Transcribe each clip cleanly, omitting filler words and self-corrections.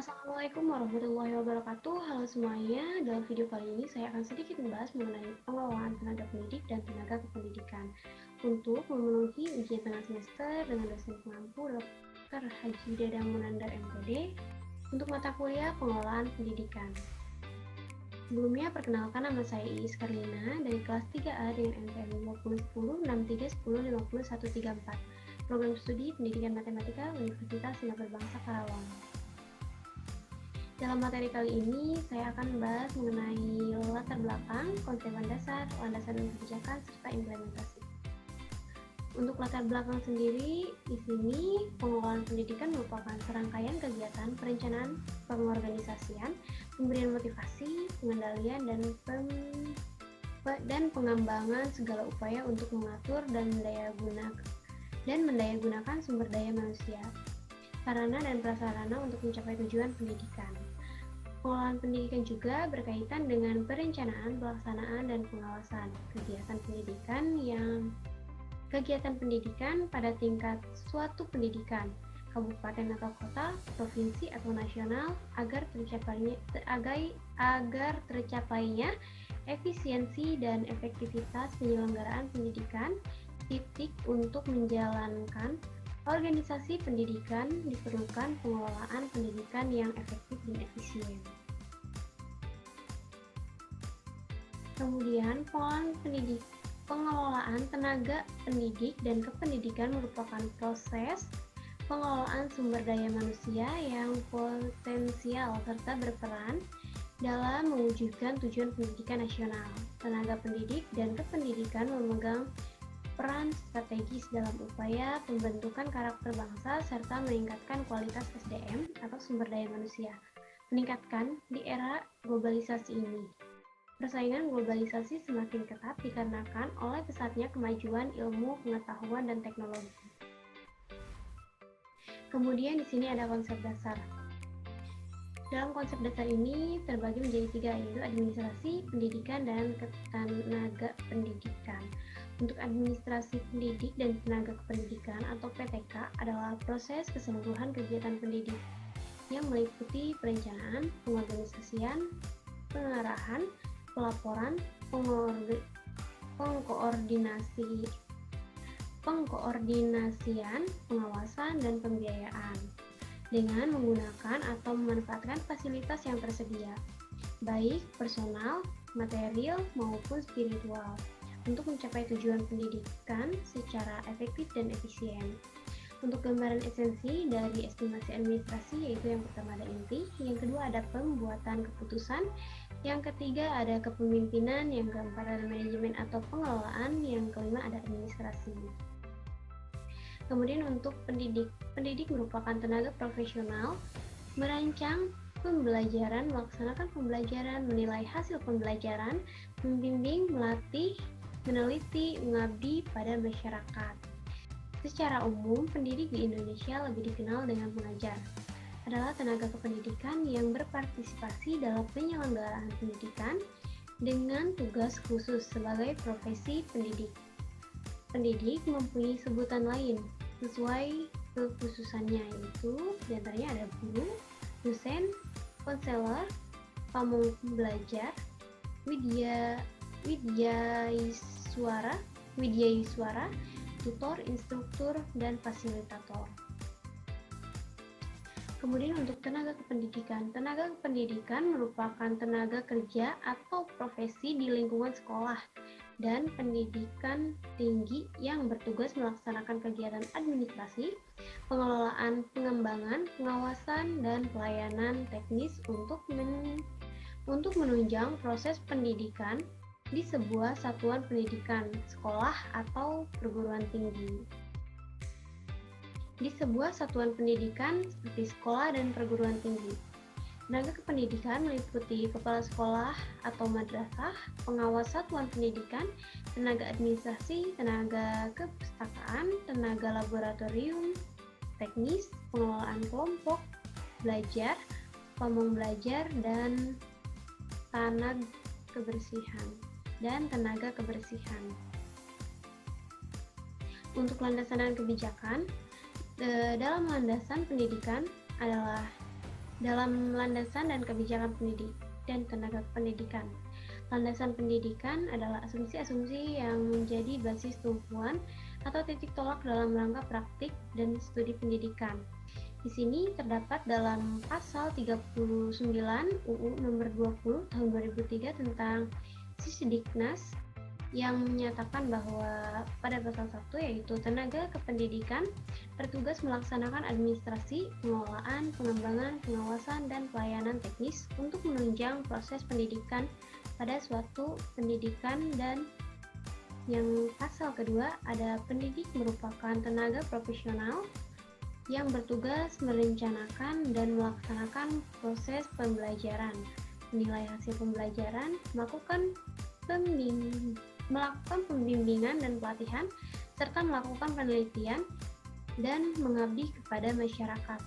Assalamualaikum warahmatullahi wabarakatuh. Halo semuanya, dalam video kali ini saya akan sedikit membahas mengenai pengelolaan tenaga pendidik dan tenaga kependidikan untuk memenuhi ujian tengah semester dengan dosen pengampu Dr. Haji Dadang Munandar MPD untuk mata kuliah pengelolaan pendidikan. Sebelumnya, perkenalkan, nama saya Iis Karlina dari kelas 3A dengan NPM 2010 6310 5134, program studi Pendidikan Matematika Universitas Singapura Bangsa Karawang. Dalam materi kali ini, saya akan membahas mengenai latar belakang, konsep dasar, landasan kebijakan, serta implementasi. Untuk latar belakang sendiri, di sini pengelolaan pendidikan merupakan serangkaian kegiatan perencanaan, pengorganisasian, pemberian motivasi, pengendalian, dan pengembangan segala upaya untuk mengatur dan mendayagunakan sumber daya manusia, sarana dan prasarana untuk mencapai tujuan pendidikan. Pengelolaan pendidikan juga berkaitan dengan perencanaan, pelaksanaan, dan pengawasan kegiatan pendidikan pada tingkat suatu pendidikan, kabupaten atau kota, provinsi atau nasional, agar tercapainya efisiensi dan efektivitas penyelenggaraan pendidikan. Untuk menjalankan organisasi pendidikan diperlukan pengelolaan pendidikan yang efektif dan efisien. Kemudian, pengelolaan tenaga pendidik dan kependidikan merupakan proses pengelolaan sumber daya manusia yang potensial serta berperan dalam mewujudkan tujuan pendidikan nasional. Tenaga pendidik dan kependidikan memegang peran strategis dalam upaya pembentukan karakter bangsa serta meningkatkan kualitas SDM atau sumber daya manusia. Meningkatkan di era globalisasi ini. Persaingan globalisasi semakin ketat dikarenakan oleh pesatnya kemajuan ilmu, pengetahuan, dan teknologi. Kemudian di sini ada konsep dasar. Dalam konsep dasar ini terbagi menjadi 3, yaitu administrasi, pendidikan, dan tenaga pendidikan. Untuk administrasi pendidik dan tenaga kependidikan atau PTK adalah proses keseluruhan kegiatan pendidik yang meliputi perencanaan, pengorganisasian, pengarahan, pelaporan, pengkoordinasian, pengawasan, dan pembiayaan dengan menggunakan atau memanfaatkan fasilitas yang tersedia, baik personal, material, maupun spiritual, untuk mencapai tujuan pendidikan secara efektif dan efisien. Untuk gambaran esensi dari estimasi administrasi, yaitu yang pertama ada inti, yang kedua ada pembuatan keputusan, yang ketiga ada kepemimpinan, yang keempat ada manajemen atau pengelolaan, yang kelima ada administrasi. Kemudian untuk pendidik merupakan tenaga profesional, merancang pembelajaran, melaksanakan pembelajaran, menilai hasil pembelajaran, membimbing, melatih, meneliti, mengabdi pada masyarakat. Secara umum, pendidik di Indonesia lebih dikenal dengan pengajar. Adalah tenaga kependidikan yang berpartisipasi dalam penyelenggaraan pendidikan dengan tugas khusus sebagai profesi pendidik. Pendidik mempunyai sebutan lain sesuai kekhususannya, yaitu diantaranya ada guru, dosen, konselor, pamong belajar, widyaswara, tutor, instruktur, dan fasilitator. Kemudian untuk tenaga kependidikan merupakan tenaga kerja atau profesi di lingkungan sekolah dan pendidikan tinggi yang bertugas melaksanakan kegiatan administrasi, pengelolaan, pengembangan, pengawasan, dan pelayanan teknis untuk menunjang proses pendidikan di sebuah satuan pendidikan, sekolah atau perguruan tinggi. Di sebuah satuan pendidikan seperti sekolah dan perguruan tinggi. Tenaga kependidikan meliputi kepala sekolah atau madrasah, pengawas satuan pendidikan, tenaga administrasi, tenaga kepustakaan, tenaga laboratorium, teknis, pengelolaan kelompok, belajar, pamong belajar, dan tenaga kebersihan. Untuk landasan dan kebijakan, dalam landasan pendidikan adalah dalam landasan dan kebijakan pendidik dan tenaga pendidikan. Landasan pendidikan adalah asumsi-asumsi yang menjadi basis tumpuan atau titik tolak dalam rangka praktik dan studi pendidikan. Di sini terdapat dalam pasal 39 UU nomor 20 tahun 2003 tentang Sisdiknas yang menyatakan bahwa pada pasal 1 yaitu tenaga kependidikan bertugas melaksanakan administrasi, pengelolaan, pengembangan, pengawasan, dan pelayanan teknis untuk menunjang proses pendidikan pada suatu pendidikan. Dan yang pasal kedua ada pendidik merupakan tenaga profesional yang bertugas merencanakan dan melaksanakan proses pembelajaran, menilai hasil pembelajaran, melakukan pembimbingan dan pelatihan, serta melakukan penelitian dan mengabdi kepada masyarakat,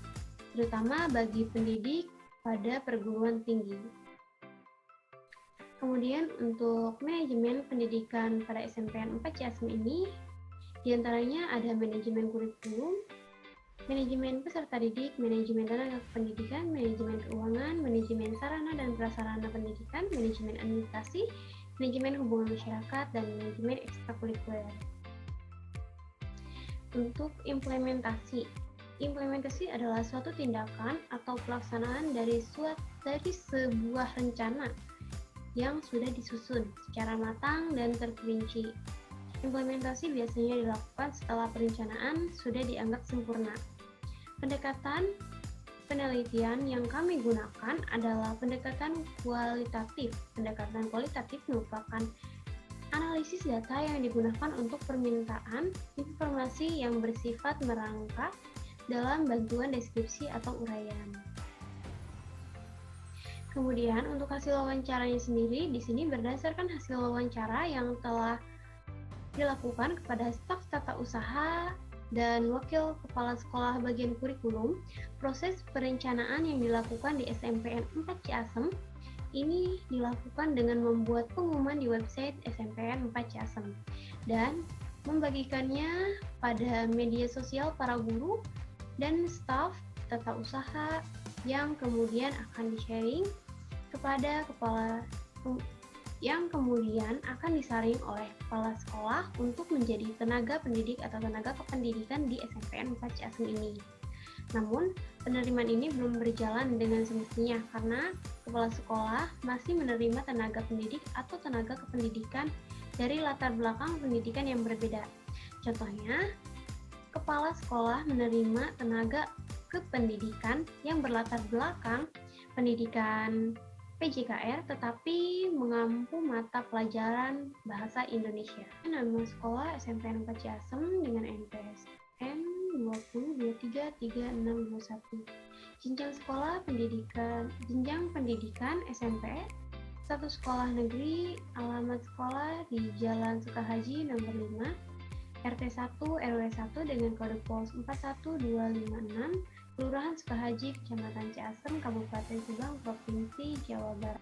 terutama bagi pendidik pada perguruan tinggi. Kemudian untuk manajemen pendidikan pada SMPN 4 Ciasem ini, diantaranya ada manajemen kurikulum, manajemen peserta didik, manajemen tenaga pendidikan, manajemen keuangan, manajemen sarana dan prasarana pendidikan, manajemen administrasi, manajemen hubungan masyarakat, dan manajemen ekstrakurikuler. Untuk implementasi adalah suatu tindakan atau pelaksanaan dari sebuah rencana yang sudah disusun secara matang dan terperinci. Implementasi biasanya dilakukan setelah perencanaan sudah dianggap sempurna. Pendekatan penelitian yang kami gunakan adalah pendekatan kualitatif. Pendekatan kualitatif merupakan analisis data yang digunakan untuk permintaan informasi yang bersifat merangka dalam bantuan deskripsi atau uraian. Kemudian untuk hasil wawancaranya sendiri, di sini berdasarkan hasil wawancara yang telah dilakukan kepada staf tata usaha dan wakil kepala sekolah bagian kurikulum, proses perencanaan yang dilakukan di SMPN 4 Ciasem ini dilakukan dengan membuat pengumuman di website SMPN 4 Ciasem dan membagikannya pada media sosial para guru dan staf tata usaha yang kemudian akan di-sharing kepada yang kemudian akan disaring oleh kepala sekolah untuk menjadi tenaga pendidik atau tenaga kependidikan di SMPN 4 Ciasem ini. Namun, penerimaan ini belum berjalan dengan semestinya karena kepala sekolah masih menerima tenaga pendidik atau tenaga kependidikan dari latar belakang pendidikan yang berbeda. Contohnya, kepala sekolah menerima tenaga kependidikan yang berlatar belakang pendidikan PJKR tetapi mengampu mata pelajaran bahasa Indonesia. Nama sekolah SMPN 4 Ciasem dengan NPSN 20233621. Jenjang sekolah jenjang pendidikan SMP, satu sekolah negeri, alamat sekolah di Jalan Sukahaji nomor 5, RT 1 RW 1 dengan kode pos 41256, Kelurahan Sukahaji, Kecamatan Ciasem, Kabupaten Subang, Provinsi Jawa Barat.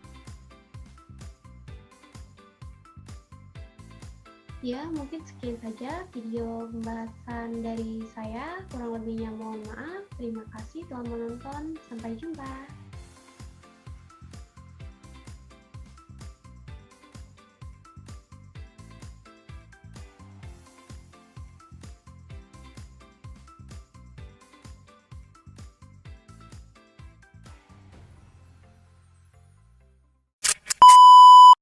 Ya, mungkin sekian saja video pembahasan dari saya. Kurang lebihnya mohon maaf. Terima kasih telah menonton. Sampai jumpa.